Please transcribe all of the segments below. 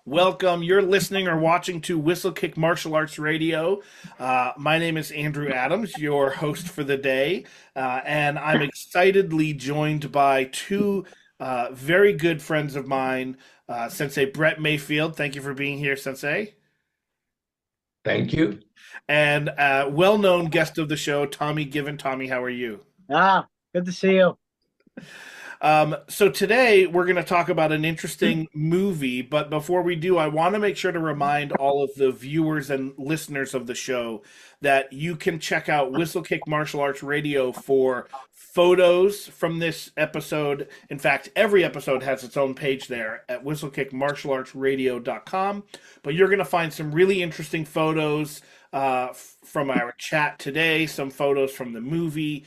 Welcome. You're listening or watching to Whistlekick Martial Arts Radio. My name is Andrew Adams, your host for the day, and I'm excitedly joined by two very good friends of mine, Sensei Brett Mayfield. Thank you for being here, Sensei. Thank you. And well-known guest of the show, Tommy Given. Tommy, how are you? Good to see you. So today we're going to talk about an interesting movie, but before we do, I want to make sure to remind all of the viewers and listeners of the show that you can check out Whistlekick Martial Arts Radio for photos from this episode. In fact, every episode has its own page there at whistlekickmartialartsradio.com, but you're going to find some really interesting photos from our chat today, some photos from the movie.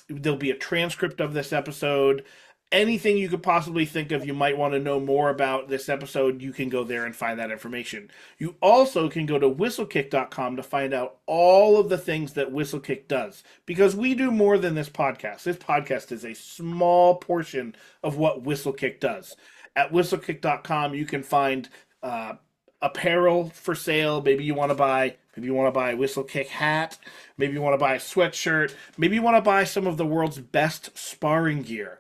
There'll be a transcript of this episode. Anything you could possibly think of you might want to know more about this episode, you can go there and find that information. You also can go to whistlekick.com to find out all of the things that Whistlekick does, because we do more than this podcast. This podcast is a small portion of what Whistlekick does. At whistlekick.com, you can find apparel for sale. Maybe you want to buy a Whistlekick hat. Maybe you want to buy a sweatshirt. Maybe you want to buy some of the world's best sparring gear.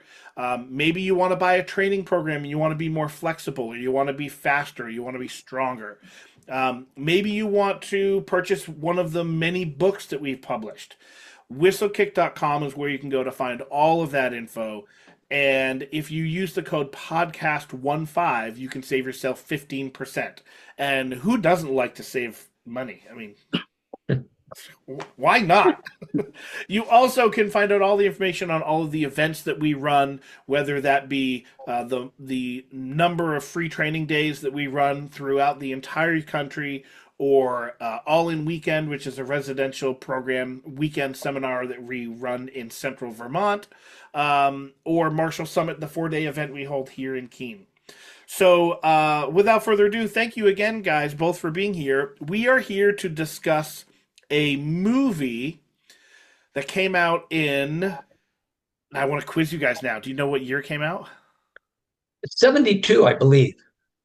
Maybe you want to buy a training program and you want to be more flexible, or you want to be faster, or you want to be stronger. Maybe you want to purchase one of the many books that we've published. Whistlekick.com is where you can go to find all of that info. And if you use the code podcast15, you can save yourself 15%. And who doesn't like to save money? I mean, why not? You also can find out all the information on all of the events that we run, whether that be the number of free training days that we run throughout the entire country, or All In Weekend, which is a residential program weekend seminar that we run in central Vermont, or Martial Summit, the 4-day event we hold here in Keene. So without further ado, thank you again, guys, both for being here. We are here to discuss a movie that came out in, I want to quiz you guys now. Do you know what year it came out? 72, I believe.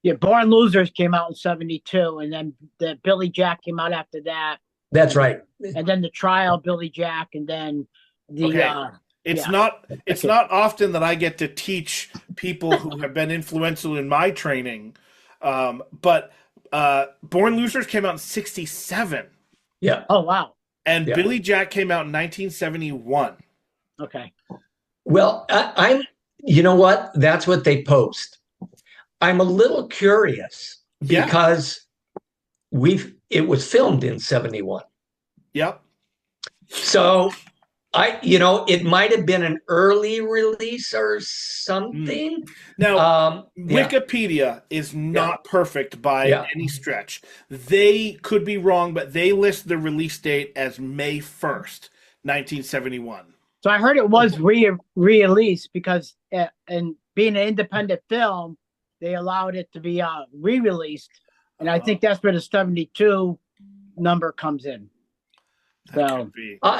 Yeah, Born Losers came out in 72, and then the Billy Jack came out after that. That's right. And then the trial, Billy Jack, and then the Okay. It's not often that I get to teach people who have been influential in my training, but Born Losers came out in 67. Yeah. Oh, wow. And yeah. Billy Jack came out in 1971. Okay. Well, I'm, you know what? That's what they post. I'm a little curious because it was filmed in 71. Yep. So it might have been an early release or something. Now, Wikipedia is not perfect by any stretch. They could be wrong, but they list the release date as May 1st, 1971. So I heard it was re-released because and being an independent film, they allowed it to be re-released. And I think that's where the 72 number comes in. So,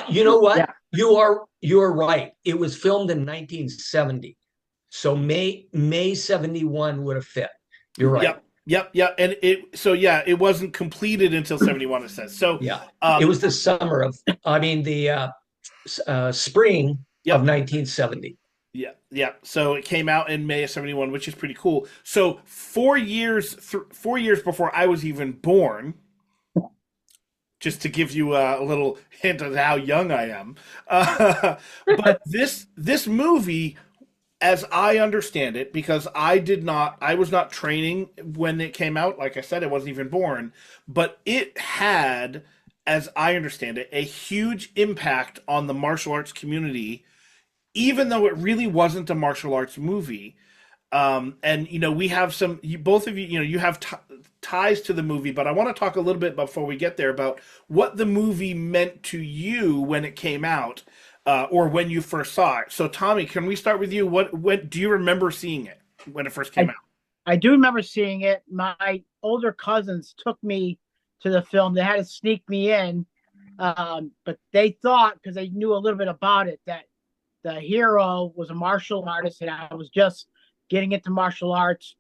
you know what? Yeah. You are right. It was filmed in 1970, so May 71 would have fit. You're right. Yep. And it wasn't completed until 71. It says so. Yeah, it was the summer of, the spring of 1970. Yeah. So it came out in May of 71, which is pretty cool. So 4 years before I was even born. Just to give you a little hint of how young I am. But this movie, as I understand it, because I was not training when it came out. Like I said, I wasn't even born. But it had, as I understand it, a huge impact on the martial arts community, even though it really wasn't a martial arts movie. And we have both of you, you have ties to the movie, but I want to talk a little bit before we get there about what the movie meant to you when it came out, or when you first saw it. So Tommy, can we start with you? What do you remember seeing it when it first came out? I do remember seeing it. My older cousins took me to the film. They had to sneak me in, but they thought, because they knew a little bit about it, that the hero was a martial artist, and I was just getting into martial arts.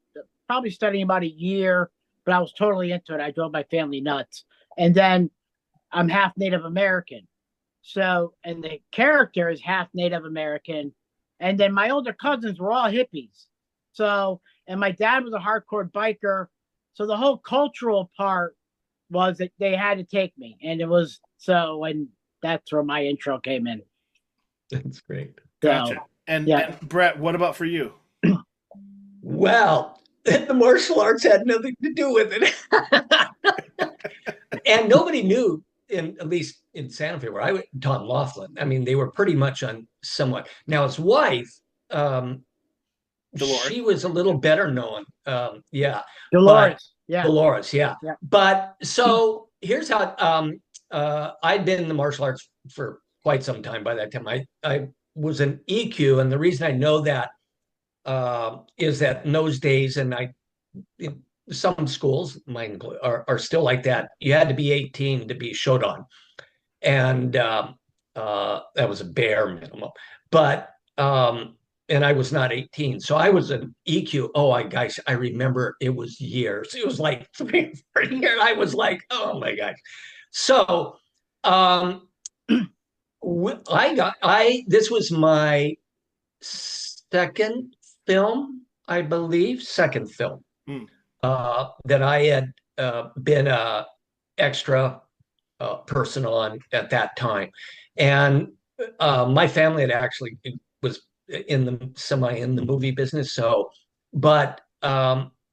probably studying about a year, but I was totally into it. I drove my family nuts. And then I'm half Native American. So, and the character is half Native American. And then my older cousins were all hippies. So, and my dad was a hardcore biker. So the whole cultural part was that they had to take me. And it was so, and that's where my intro came in. That's great. Gotcha. So, and Brett, what about for you? Well, the martial arts had nothing to do with it. And nobody knew, at least in Santa Fe, where I went, Tom Laughlin. I mean, they were pretty much on somewhat. Now, his wife, she was a little better known. Dolores. Dolores, yeah. But so here's how I'd been in the martial arts for quite some time by that time. I was an EQ, and the reason I know that is that in those days, and some schools, mine are still like that. You had to be 18 to be shodan, and that was a bare minimum. But and I was not 18, so I was an EQ. Oh, guys, I remember it was years. It was like 3 or 4 years. I was like, oh my gosh. So this was my second film, I believe, second film that I had been a extra person on at that time. And my family had actually was in the movie business. So, but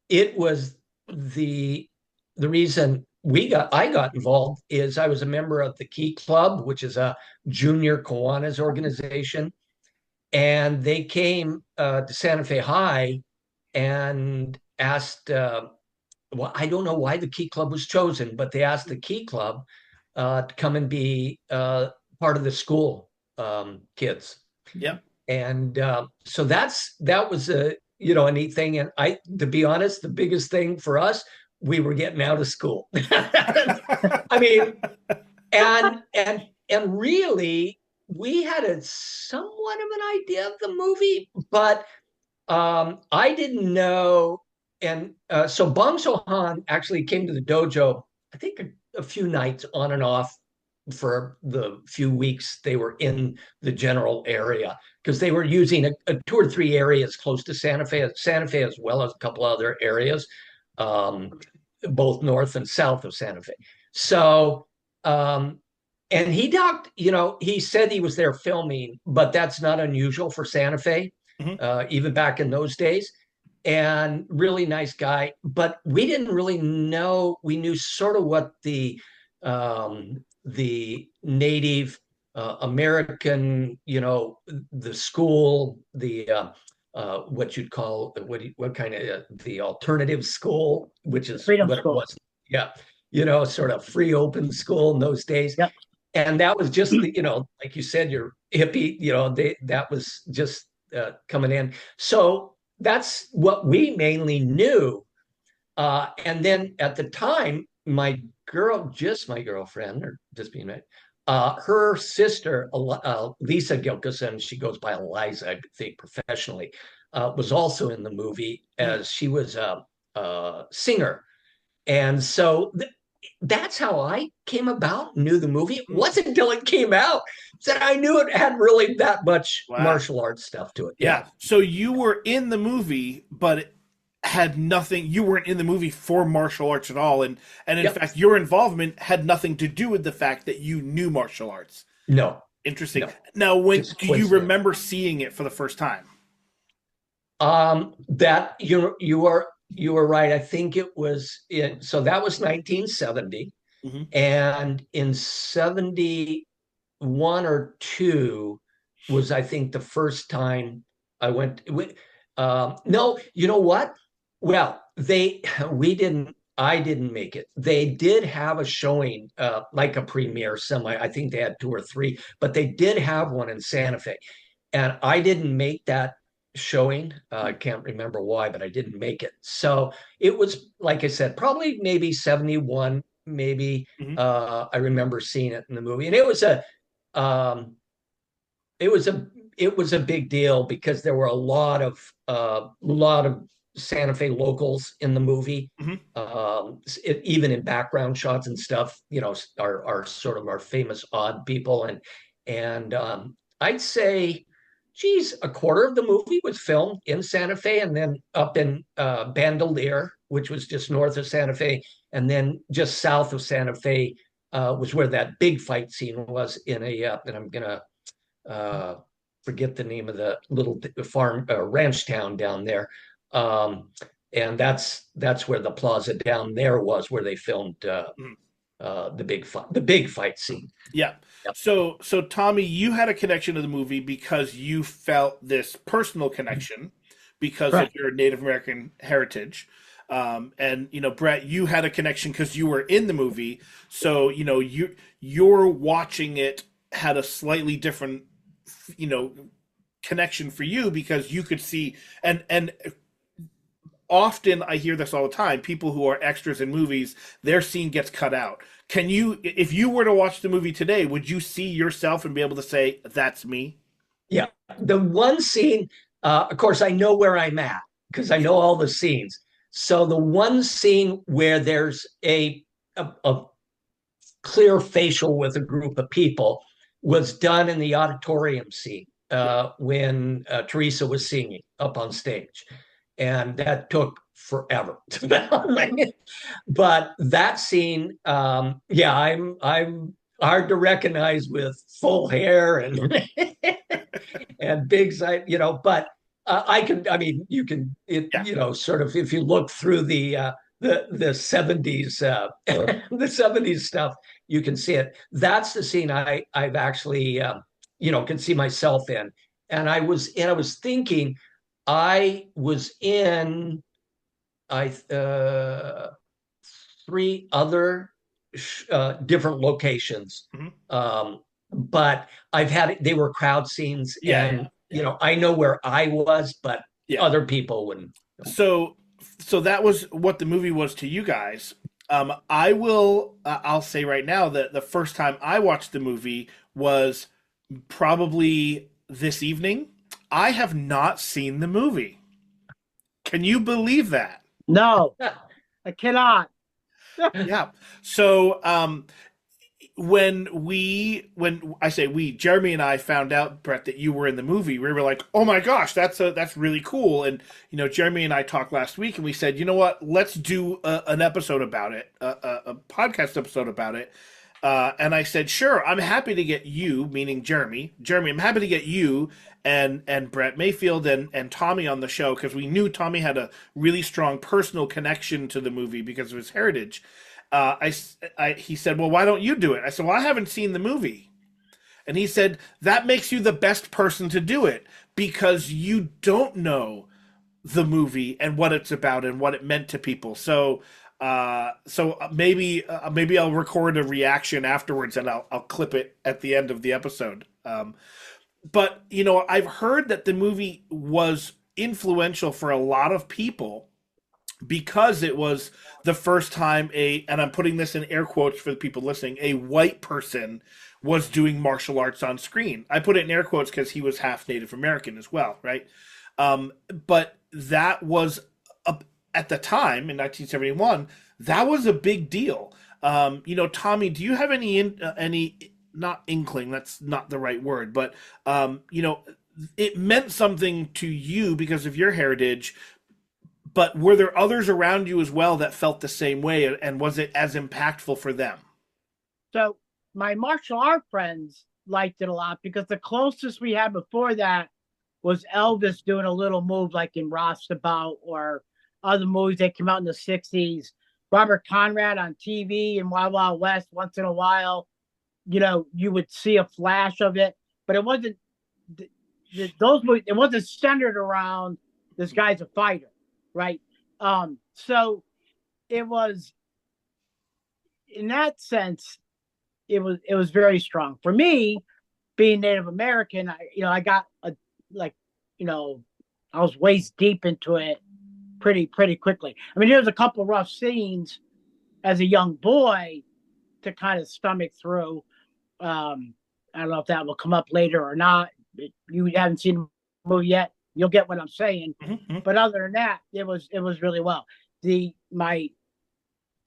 it was the reason I got involved is I was a member of the Key Club, which is a junior Kiwanis organization. And they came to Santa Fe High and asked, well, I don't know why the Key Club was chosen, but they asked the Key Club to come and be part of the school kids. Yep. And so that was a neat thing. And to be honest, the biggest thing for us, we were getting out of school. I mean, and really, we had a somewhat of an idea of the movie, but I didn't know. And so Bong So-han actually came to the dojo, I think a few nights on and off for the few weeks they were in the general area, because they were using a 2 or 3 areas close to Santa Fe as well as a couple other areas, both north and south of Santa Fe. So, and he talked, he said he was there filming, but that's not unusual for Santa Fe, even back in those days. And really nice guy, but we didn't really know. We knew sort of what the Native American, the school, the what you'd call what kind of the alternative school, which is freedom what school. It was. Yeah, sort of free open school in those days. Yep. And that was just like you said, your hippie. That was just coming in. So that's what we mainly knew. And then at the time, my girlfriend, or just being right, her sister, Lisa Gilkison, she goes by Eliza, I think professionally, was also in the movie as she was a singer. And so that's how I came about, knew the movie. It wasn't until it came out that I knew it had really that much martial arts stuff to it. Yeah. So you were in the movie, but it had nothing. You weren't in the movie for martial arts at all. And in fact, your involvement had nothing to do with the fact that you knew martial arts. No. Interesting. No. Now, do you remember seeing it for the first time? That you were right. I think it was so that was 1970. Mm-hmm. And in 71 or 2 was, I think, the first time I went. No, you know what? Well, I didn't make it. They did have a showing, like a premiere I think they had 2 or 3, but they did have one in Santa Fe. And I didn't make that showing. I can't remember why, but I didn't make it. So it was, like I said, probably maybe 71, maybe. Mm-hmm. I remember seeing it in the movie. And it was a big deal because there were a lot of Santa Fe locals in the movie. Even in background shots and stuff, are sort of our famous odd people. And I'd say, geez, a quarter of the movie was filmed in Santa Fe, and then up in Bandelier, which was just north of Santa Fe, and then just south of Santa Fe was where that big fight scene was in and I'm gonna forget the name of the little farm ranch town down there. And that's where the plaza down there was, where they filmed the big fight scene. Yeah. Yep. So Tommy, you had a connection to the movie because you felt this personal connection because of your Native American heritage. And Brett, you had a connection because you were in the movie. So you're watching it had a slightly different connection for you because you could see and often I hear this all the time. People who are extras in movies, their scene gets cut out. Can you, if you were to watch the movie today, would you see yourself and be able to say, that's me? Yeah. The one scene, of course, I know where I'm at because I know all the scenes. So the one scene where there's a clear facial with a group of people was done in the auditorium scene when Teresa was singing up on stage. And that took forever to film. But that scene, I'm hard to recognize with full hair and and big side, but you can sort of, if you look through the 70s the 70s stuff, you can see it. That's the scene I've actually can see myself in. And I was thinking, I was in three other different locations, but they were crowd scenes, and I know where I was, but other people wouldn't. So that was what the movie was to you guys. I'll say right now that the first time I watched the movie was probably this evening. I have not seen the movie. Can you believe that? No, I cannot. Yeah. So when I say we, Jeremy and I found out, Brett, that you were in the movie, we were like, oh my gosh, that's really cool. And Jeremy and I talked last week, and we said, you know what, let's do an episode about it, a podcast episode about it. And I said, sure, I'm happy to get you, meaning Jeremy, I'm happy to get you and Brett Mayfield and Tommy on the show, because we knew Tommy had a really strong personal connection to the movie because of his heritage. He said, well, why don't you do it? I said, well, I haven't seen the movie. And he said, that makes you the best person to do it because you don't know the movie and what it's about and what it meant to people. So maybe I'll record a reaction afterwards and I'll clip it at the end of the episode. But I've heard that the movie was influential for a lot of people because it was the first time and I'm putting this in air quotes for the people listening, a white person was doing martial arts on screen. I put it in air quotes because he was half Native American as well, right? But that was at the time in 1971, that was a big deal. Tommy, do you have any not inkling? That's not the right word, but it meant something to you because of your heritage. But were there others around you as well that felt the same way, and was it as impactful for them? So my martial art friends liked it a lot because the closest we had before that was Elvis doing a little move like in Rostabout or other movies that came out in the 60s. Robert Conrad on TV and Wild Wild West, once in a while, you would see a flash of it, but it wasn't those movies. It wasn't centered around this guy's a fighter, right? So it was, in that sense, it was very strong for me. Being Native American, I got I was waist deep into it pretty quickly. I mean, there was a couple of rough scenes as a young boy to kind of stomach through. I don't know if that will come up later or not. You haven't seen the movie yet? You'll get what I'm saying. Mm-hmm. But other than that, it was really well. My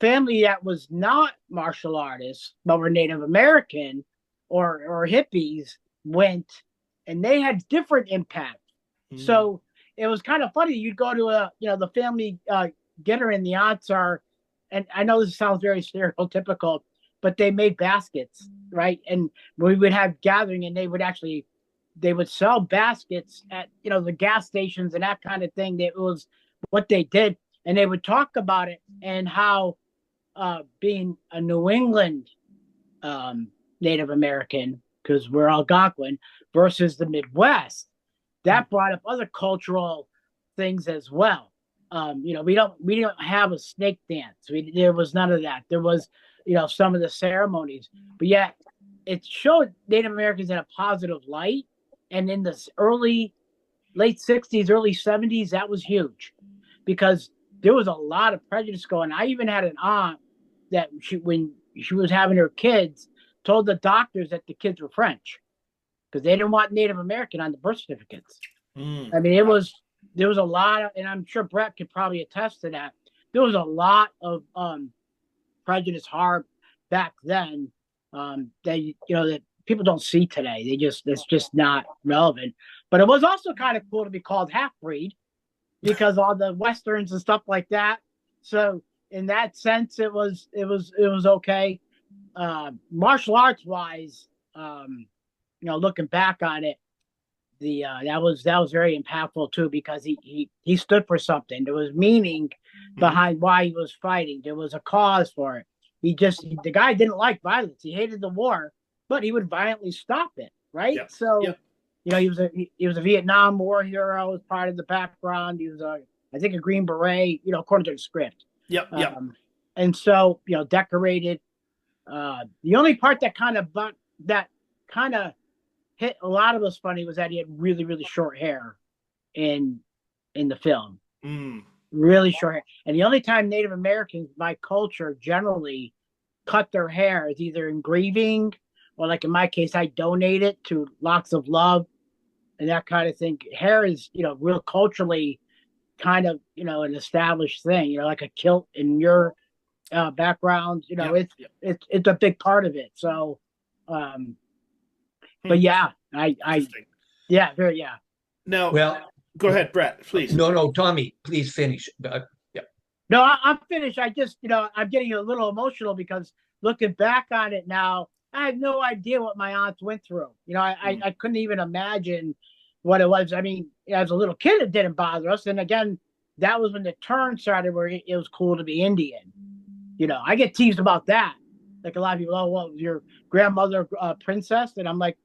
family that was not martial artists, but were Native American or hippies went, and they had different impact. So it was kind of funny. You'd go to the family dinner, and the aunts are, and I know this sounds very stereotypical, but they made baskets, right? And we would have gathering, and they would sell baskets at the gas stations and that kind of thing. That was what they did, and they would talk about it and how being a New England Native American, because we're Algonquin, versus the Midwest, that brought up other cultural things as well. We don't have a snake dance. There was none of that. There was some of the ceremonies, but yet it showed Native Americans in a positive light. And in the late 60s, early 70s, that was huge because there was a lot of prejudice going. I even had an aunt that when she was having her kids, told the doctors that the kids were French because they didn't want Native American on the birth certificates. I mean, there was a lot of, and I'm sure Brett could probably attest to that. There was a lot of prejudice hard back then that people don't see today. It's just not relevant. But it was also kind of cool to be called half-breed because all the Westerns and stuff like that. So in that sense, it was okay. Martial arts wise, looking back on it, that was very impactful too because he stood for something. There was meaning behind why he was fighting. There was a cause for it. The guy didn't like violence. He hated the war, but he would violently stop it. Right. Yep. So, he was a Vietnam War hero as part of the background. He was I think a Green Beret, according to the script. Yep. And so, decorated. The only part that kind of hit a lot of us funny was that he had really, really short hair in the film. Really short hair. And the only time Native Americans, by culture, generally cut their hair is either in grieving or, like in my case, I donate it to Locks of Love and that kind of thing. Hair is, real culturally kind of, an established thing, like a kilt in your background, it's a big part of it. So, but yeah, Now, well, go ahead, Brett, please. No, Tommy, please finish. No, I'm finished. I just, I'm getting a little emotional because looking back on it now, I have no idea what my aunts went through. I couldn't even imagine what it was. I mean, as a little kid, it didn't bother us. And again, that was when the turn started where it was cool to be Indian. I get teased about that. Like a lot of people, oh, well, your grandmother princess? And I'm like,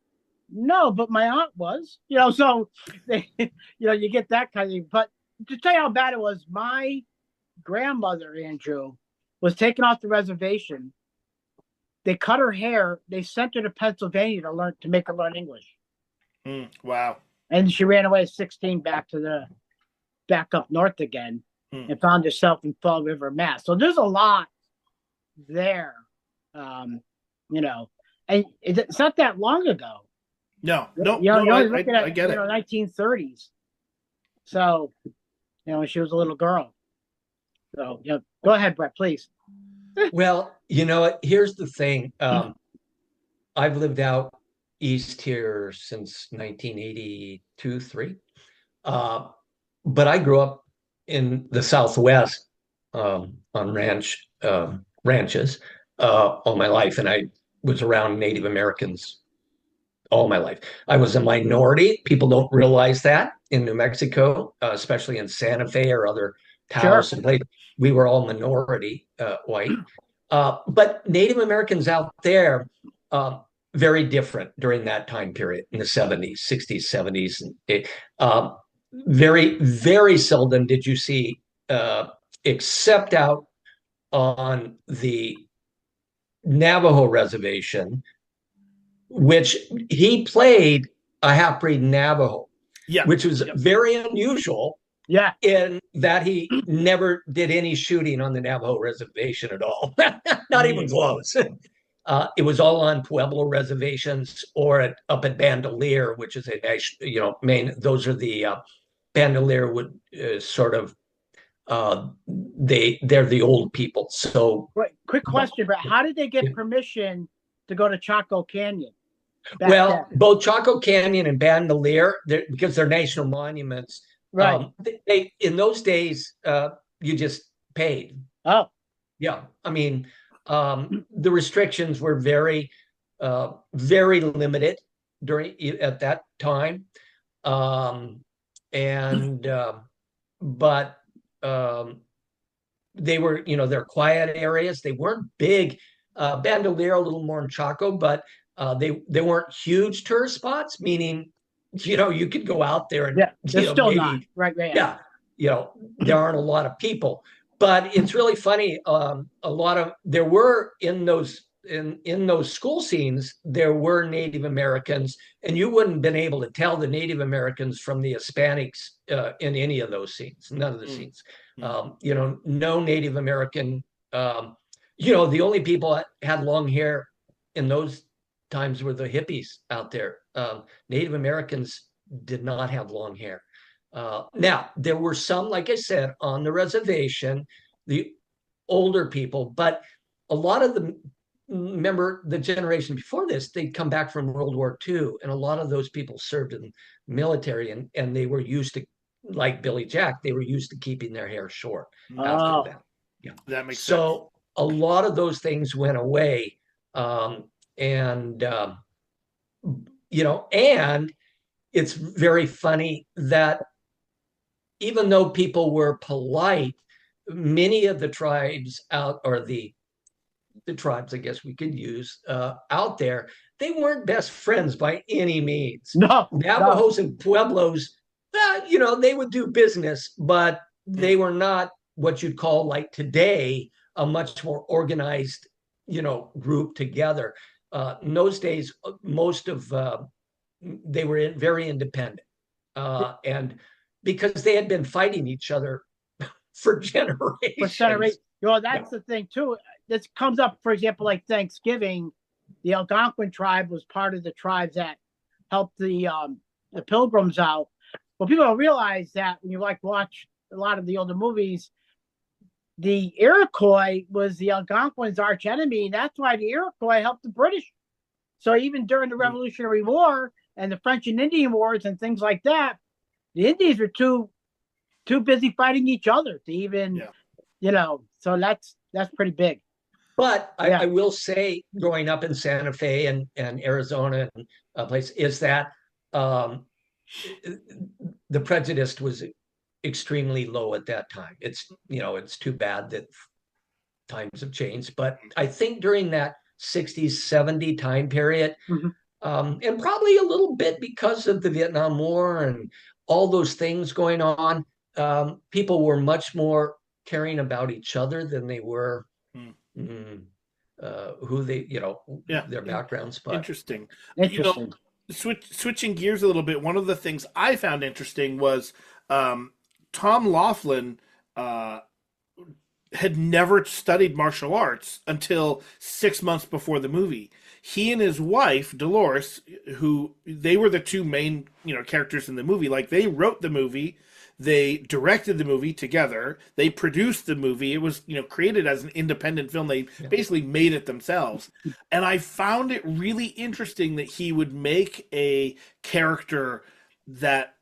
no, but my aunt was. So, you get that kind of thing. But to tell you how bad it was, my grandmother, Andrew, was taken off the reservation. They cut her hair. They sent her to Pennsylvania to make her learn English. Wow. And she ran away at 16 back up north again and found herself in Fall River, Mass. So there's a lot there, and it's not that long ago. No, I get it. 1930s. So, when she was a little girl. So, go ahead, Brett, please. Well, here's the thing. I've lived out east here since 1982, 3. But I grew up in the Southwest on ranches all my life, and I was around Native Americans all my life. I was a minority. People don't realize that in New Mexico, especially in Santa Fe or other towns and places. We were all minority white. But Native Americans out there, very different during that time period in the 70s, 60s, 70s. Very, very seldom did you see, except out on the Navajo reservation, which he played a half-breed Navajo, which was very unusual. In that he never did any shooting on the Navajo reservation at all, not even close. It was all on Pueblo reservations or up at Bandelier, which is a main. Those are the Bandolier would sort of they're the old people. So, Wait, quick question, but how did they get permission to go to Chaco Canyon? Well, both Chaco Canyon and Bandolier, because they're national monuments, right? They in those days, you just paid. Oh, yeah. I mean, the restrictions were very, very limited at that time, but they were, they're quiet areas. They weren't big. Bandolier a little more in Chaco, but they weren't huge tourist spots, meaning, you could go out there and they're still maybe, not right. Yeah, there aren't a lot of people, but it's really funny. There were in those school scenes, there were Native Americans, and you wouldn't have been able to tell the Native Americans from the Hispanics in any of those scenes. None of the scenes. No Native American. The only people that had long hair in those times were the hippies out there. Native Americans did not have long hair. Now, there were some, like I said, on the reservation, the older people, but a lot of them, remember the generation before this, they'd come back from World War II, and a lot of those people served in the military, and they were used to, like Billy Jack, they were used to keeping their hair short after that. Yeah, that makes sense. So a lot of those things went away. And it's very funny that even though people were polite, many of the tribes the tribes, I guess we could use out there, they weren't best friends by any means. No, Navajos and Pueblos, they would do business, but they were not what you'd call, like today, a much more organized, group together. In those days, most of they were very independent, and because they had been fighting each other for generations. That's the thing too. This comes up, for example, like Thanksgiving. The Algonquin tribe was part of the tribes that helped the Pilgrims out. But people don't realize that when you watch a lot of the older movies, the Iroquois was the Algonquins' arch enemy, and that's why the Iroquois helped the British. So even during the Revolutionary War and the French and Indian Wars and things like that, the Indians were too busy fighting each other to even, so that's pretty big. But I will say, growing up in Santa Fe and Arizona and place, is that the prejudice was extremely low at that time. It's too bad that times have changed, but I think during that 60s, 70 time period, and probably a little bit because of the Vietnam War and all those things going on, people were much more caring about each other than they were who they, their backgrounds. But Interesting. Switching gears a little bit, one of the things I found interesting was Tom Laughlin had never studied martial arts until 6 months before the movie. He and his wife, Dolores, who they were the two main, characters in the movie. Like, they wrote the movie, they directed the movie together, they produced the movie. It was, created as an independent film. They basically made it themselves. And I found it really interesting that he would make a character that,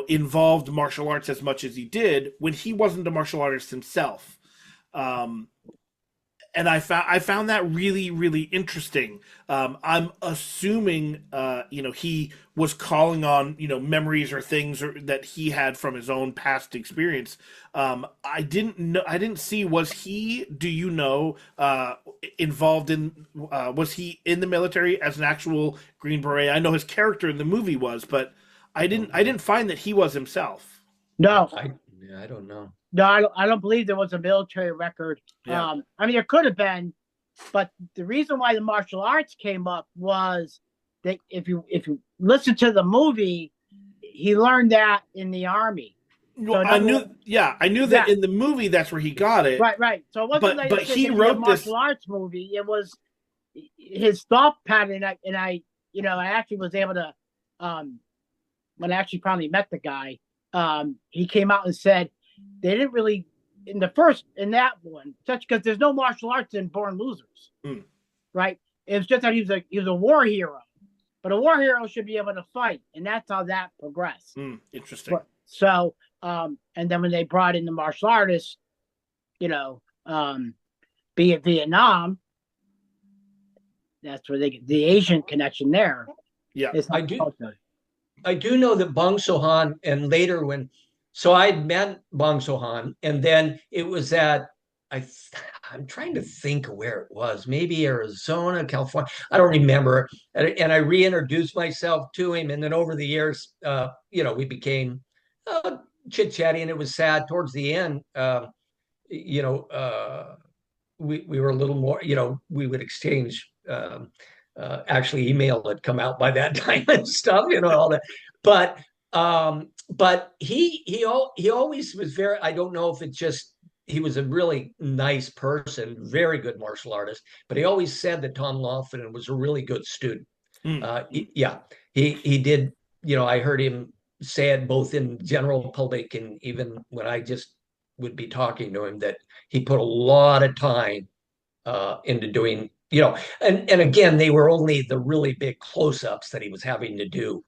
involved martial arts as much as he did when he wasn't a martial artist himself. And I found that really, really interesting. I'm assuming, he was calling on, memories or things that he had from his own past experience. I didn't see, was he, involved in, was he in the military as an actual Green Beret? I know his character in the movie was, but I didn't find that he was himself. No. I don't know. No, I don't believe there was a military record. Yeah. There could have been, but the reason why the martial arts came up was that if you listen to the movie, he learned that in the Army. So I knew that in the movie that's where he got it. Right. So it wasn't but he wrote a martial arts movie. It was his thought pattern, and I actually was able to when I actually finally met the guy. he came out and said they didn't really in that one, such because there's no martial arts in Born Losers, right? It was just that he was a war hero, but a war hero should be able to fight, and that's how that progressed. Interesting. So, and then when they brought in the martial artists, be it Vietnam, that's where they get the Asian connection there. Yeah, I do know that Bong So-han, and later so I'd met Bong So-han, and then it was at, I'm trying to think of where it was, maybe Arizona, California, I don't remember. And I reintroduced myself to him, and then over the years, we became chit-chatty, and it was sad towards the end. We were a little more, we would exchange. Actually, email had come out by that time and stuff, all that. But he always was very. I don't know if it's just he was a really nice person, very good martial artist. But he always said that Tom Laughlin was a really good student. He did. I heard him say it both in general public and even when I just would be talking to him that he put a lot of time into doing. And again, they were only the really big close-ups that he was having to do.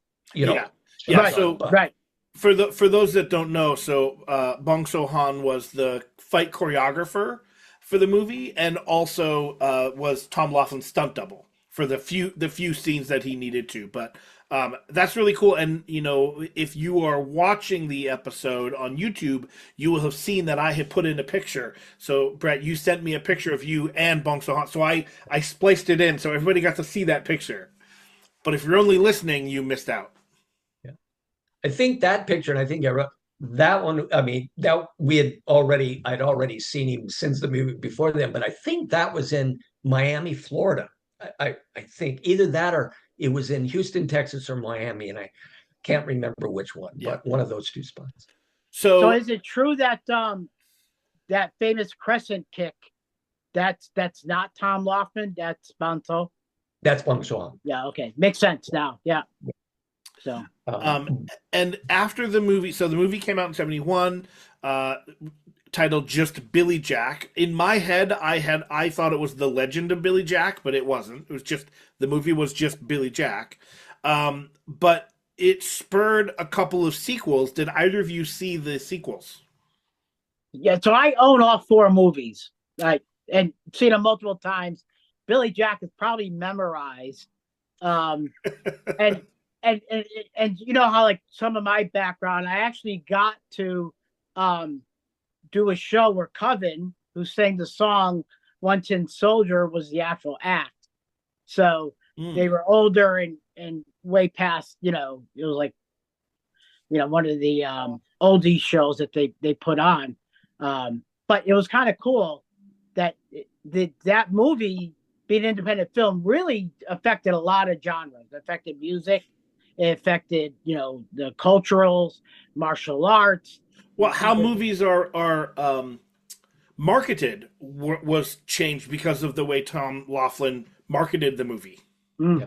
Right. So for those that don't know, so Bong So-han was the fight choreographer for the movie, and also was Tom Laughlin's stunt double for the few scenes that he needed to. But that's really cool. And if you are watching the episode on YouTube, you will have seen that I had put in a picture. So Brett, you sent me a picture of you and Bong So-han. So I spliced it in so everybody got to see that picture. But if you're only listening, you missed out. Yeah, I think that picture, and I think I wrote that one. I mean, that I'd already seen him since the movie before then. But I think that was in Miami, Florida. I think either that or it was in Houston, Texas, or Miami, and I can't remember which one, but one of those two spots. So is it true that that famous crescent kick, that's not Tom Laughlin, that's Bong So? That's Bong So-han. Yeah, okay. Makes sense now. Yeah. So and after the movie, so the movie came out in 1971, titled just Billy Jack. In my head, I thought it was The Legend of Billy Jack, but it wasn't. It was just the movie was just Billy Jack. But it spurred a couple of sequels. Did either of you see the sequels? Yeah, so I own all 4 movies, right, and seen them multiple times. Billy Jack is probably memorized, and you know how like some of my background, I actually got to do a show where Coven, who sang the song One Tin Soldier, was the actual act. So they were older and way past, it was like, one of the oldie shows that they put on. But it was kind of cool that that movie, being an independent film, really affected a lot of genres. It affected music. It affected, the culturals, martial arts. Well, how movies are marketed was changed because of the way Tom Laughlin marketed the movie. Yeah.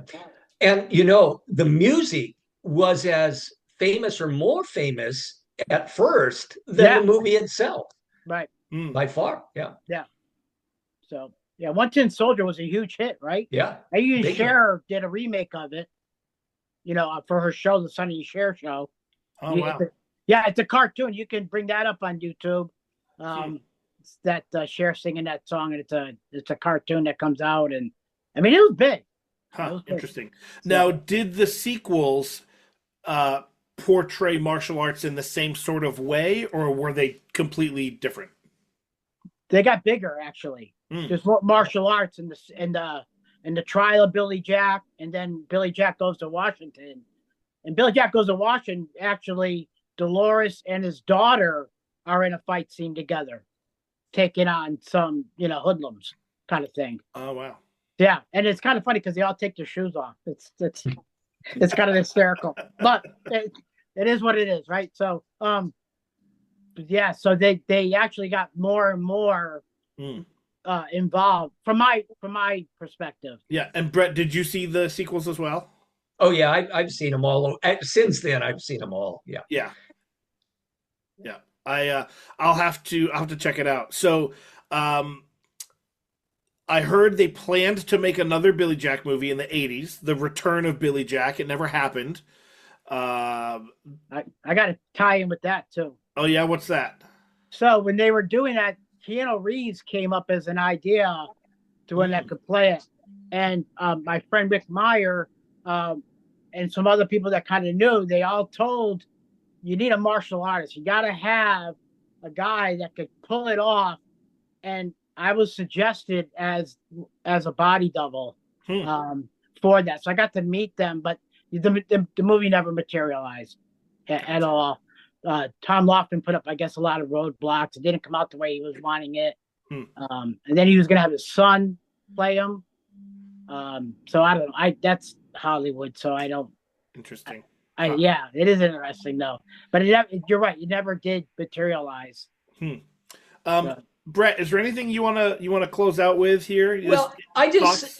And, the music was as famous or more famous at first than the movie itself. Right. By far. Yeah. Yeah. So, yeah, One Tin Soldier was a huge hit, right? Yeah. Even Cher did a remake of it, for her show, the Sonny and Cher show. Oh, wow. It's a cartoon. You can bring that up on YouTube. It's that Cher singing that song, and it's a cartoon that comes out, and I mean it was big. Interesting. Now, did the sequels portray martial arts in the same sort of way, or were they completely different? They got bigger, actually. There's more martial arts in the trial of Billy Jack, and then Billy Jack Goes to Washington. And Billy Jack Goes to Washington, actually, Dolores and his daughter are in a fight scene together, taking on some, hoodlums kind of thing. Oh, wow. Yeah, and it's kind of funny because they all take their shoes off. It's kind of hysterical, but it is what it is, right? So, yeah, so they actually got more and more involved from my perspective. Yeah, and Brett, did you see the sequels as well? Oh yeah, I've seen them all. Since then, I've seen them all. Yeah. Yeah. Yeah. I'll have to check it out. So, I heard they planned to make another Billy Jack movie in the 80s, The Return of Billy Jack. It never happened. I got to tie in with that too. Oh yeah, what's that? So when they were doing that, Keanu Reeves came up as an idea to one that could play it, and my friend Rick Meyer and some other people that kind of knew, they all told you need a martial artist. You got to have a guy that could pull it off, and I was suggested as a body double for that. So I got to meet them, but the movie never materialized at all. Tom Laughlin put up, I guess, a lot of roadblocks. It didn't come out the way he was wanting it. And then he was going to have his son play him. So I don't know. That's Hollywood, so I don't. Interesting. Yeah, it is interesting though. But you're right. It never did materialize. So. Brett, is there anything you wanna close out with here? Well, I just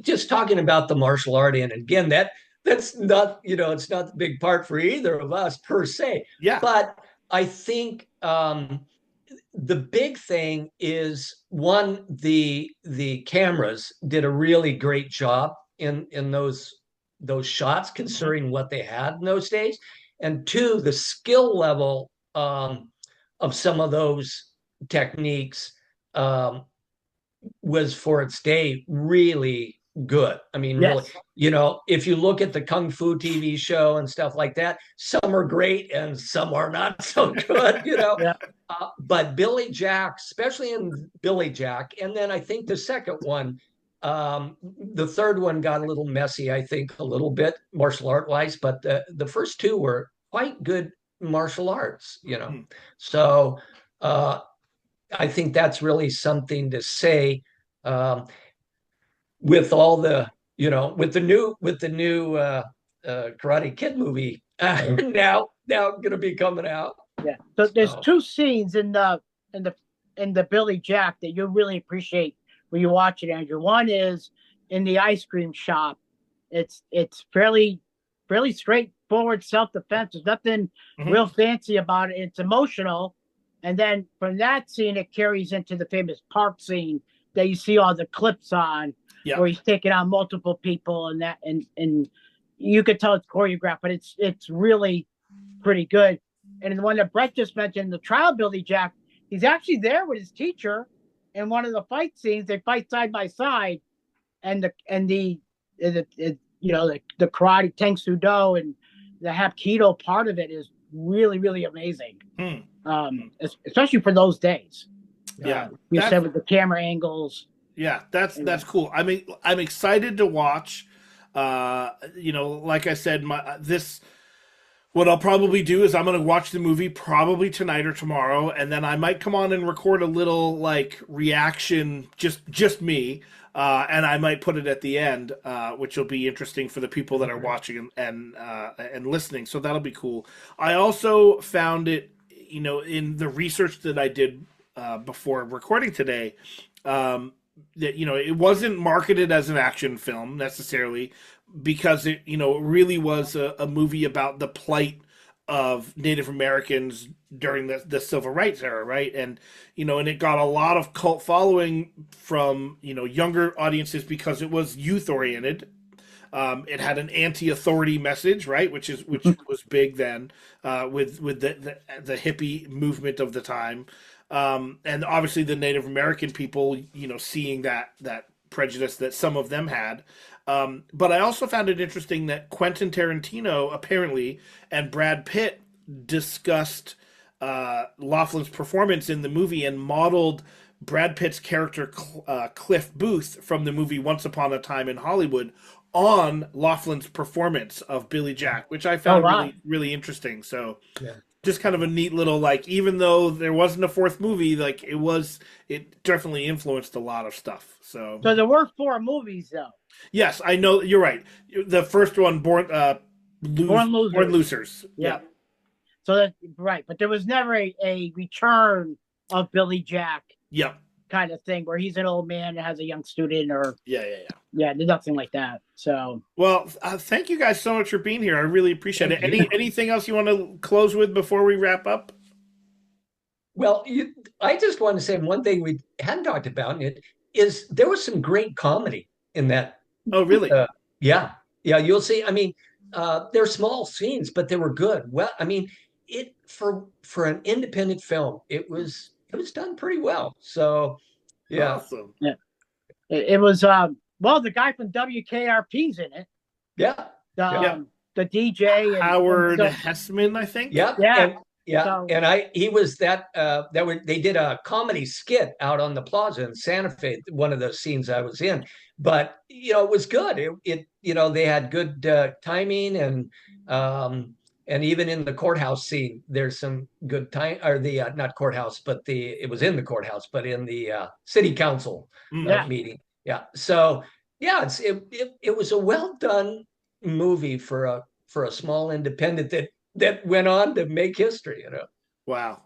just talking about the martial art, and again, that's not it's not the big part for either of us per se. Yeah. But I think the big thing is one, the cameras did a really great job in those shots, considering what they had in those days, and two, the skill level of some of those techniques was for its day really good. I mean, Yes. really, if you look at the Kung Fu TV show and stuff like that, some are great and some are not so good, Yeah. But Billy Jack, especially in Billy Jack, and then I think the second one, the third one got a little messy, I think, a little bit martial art wise, but the first two were quite good martial arts, So I think that's really something to say with all the, with the new Karate Kid movie now going to be coming out. Yeah. So there's two scenes in the Billy Jack that you really appreciate when you watch it, Andrew. One is in the ice cream shop. It's fairly straightforward self-defense. There's nothing real fancy about it. It's emotional. And then from that scene, it carries into the famous park scene that you see all the clips on, where he's taking on multiple people, and you could tell it's choreographed, but it's really pretty good. And the one that Brett just mentioned, the trial Billy Jack, he's actually there with his teacher in one of the fight scenes. They fight side by side, and the karate Tang Soo Do and the Hapkido part of it is really, really amazing. Especially for those days. Yeah. You said with the camera angles. Yeah, that's cool. I mean, I'm excited to watch. Like I said, what I'll probably do is I'm going to watch the movie probably tonight or tomorrow, and then I might come on and record a little like reaction, just me, and I might put it at the end, which will be interesting for the people that are watching and listening. So that'll be cool. I also found it, in the research that I did before recording today, that it wasn't marketed as an action film necessarily, because it really was a movie about the plight of Native Americans during the civil rights era, right? And and it got a lot of cult following from younger audiences because it was youth oriented. It had an anti-authority message, right, which was big then, with the hippie movement of the time, and obviously the Native American people, seeing that prejudice that some of them had. But I also found it interesting that Quentin Tarantino apparently and Brad Pitt discussed Laughlin's performance in the movie and modeled Brad Pitt's character Cliff Booth from the movie Once Upon a Time in Hollywood on Laughlin's performance of Billy Jack, which I found really, really interesting. So just kind of a neat little, like, even though there wasn't a fourth movie, like it definitely influenced a lot of stuff. So there were 4 movies though. Yes, I know, you're right. The first one, Born Losers. Yeah. So that's right, but there was never a return of Billy Jack. Yep. Kind of thing where he's an old man that has a young student, or yeah, nothing like that. So well, thank you guys so much for being here. I really appreciate it. Anything else you want to close with before we wrap up? Well, I just want to say one thing we hadn't talked about it is there was some great comedy in that. Oh, really? Yeah, yeah. You'll see. I mean, they're small scenes, but they were good. Well, I mean, it for an independent film, it was done pretty well. So, yeah, Awesome. Yeah. It was well, the guy from WKRP's in it. yeah, yeah. The DJ and Howard so, Hessman, I think. Yeah, Yeah. and he was they did a comedy skit out on the plaza in Santa Fe, one of the scenes I was in. But it was good. They had good timing, and even in the courthouse scene, there's some good time. Or the not courthouse, but it was in the courthouse, but in the city council meeting. Yeah. So yeah, it was a well done movie for a small independent that went on to make history. Wow.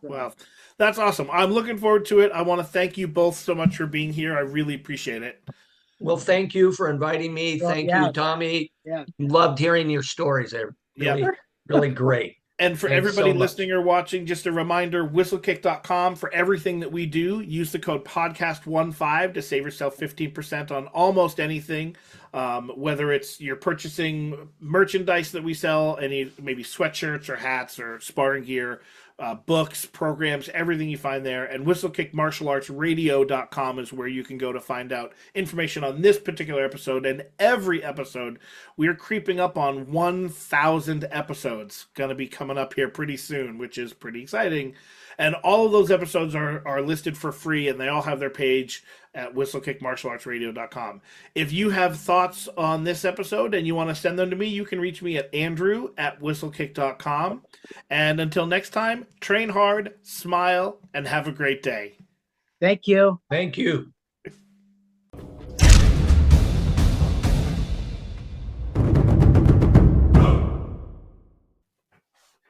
That's awesome. I'm looking forward to it. I want to thank you both so much for being here. I really appreciate it. Well, thank you for inviting me. Thank you, Tommy. Yeah. Loved hearing your stories. They're really great. And for everybody listening or watching, just a reminder, whistlekick.com for everything that we do. Use the code podcast15 to save yourself 15% on almost anything. Whether it's you're purchasing merchandise that we sell, any maybe sweatshirts or hats or sparring gear, books, programs, everything you find there. And Whistlekick Martial Arts Radio.com is where you can go to find out information on this particular episode and every episode. We're creeping up on 1,000 episodes. Going to be coming up here pretty soon, which is pretty exciting. And all of those episodes are listed for free, and they all have their page at whistlekickmartialartsradio.com. If you have thoughts on this episode and you want to send them to me, you can reach me at andrew@whistlekick.com. And until next time, train hard, smile, and have a great day. Thank you. Thank you.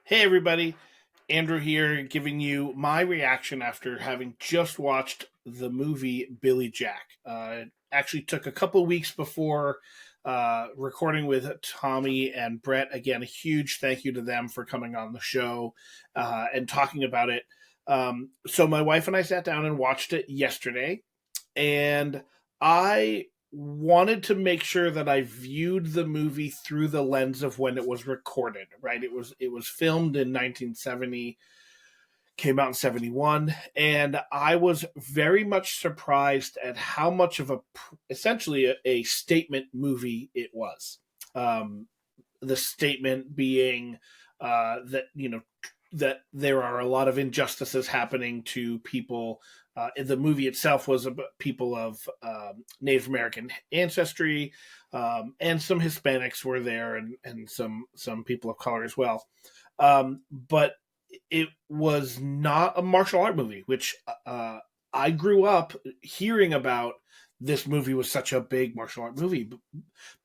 Hey, everybody. Andrew here, giving you my reaction after having just watched the movie Billy Jack. It actually took a couple weeks before recording with Tommy and Brett. Again, a huge thank you to them for coming on the show and talking about it. So my wife and I sat down and watched it yesterday, and I wanted to make sure that I viewed the movie through the lens of when it was recorded, right? It was filmed in 1970, came out in 71, and I was very much surprised at how much of essentially a statement movie it was. The statement being that there are a lot of injustices happening to people. The movie itself was about people of Native American ancestry, and some Hispanics were there, and some people of color as well. But it was not a martial art movie, which I grew up hearing about. This movie was such a big martial art movie,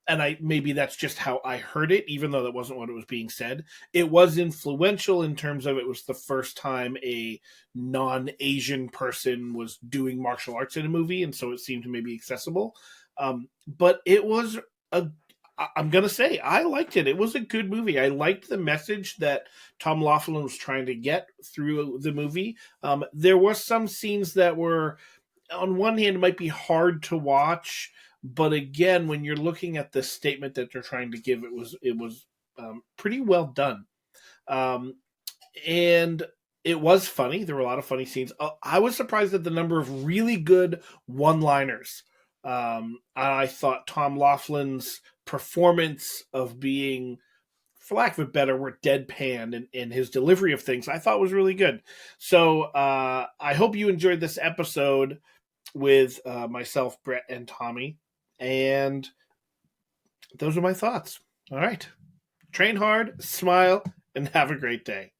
and maybe that's just how I heard it, even though that wasn't what it was being said. It was influential in terms of it was the first time a non-Asian person was doing martial arts in a movie, and so it seemed to maybe accessible. But it was I'm going to say, I liked it. It was a good movie. I liked the message that Tom Laughlin was trying to get through the movie. There were some scenes that were, on one hand, might be hard to watch, but again, when you're looking at the statement that they're trying to give, it was pretty well done, and it was funny. There were a lot of funny scenes. I was surprised at the number of really good one-liners. I thought Tom Laughlin's performance of being, for lack of a better word, deadpan in his delivery of things, I thought was really good. So I hope you enjoyed this episode with myself, Brett, and Tommy. And those are my thoughts. All right. Train hard, smile, and have a great day.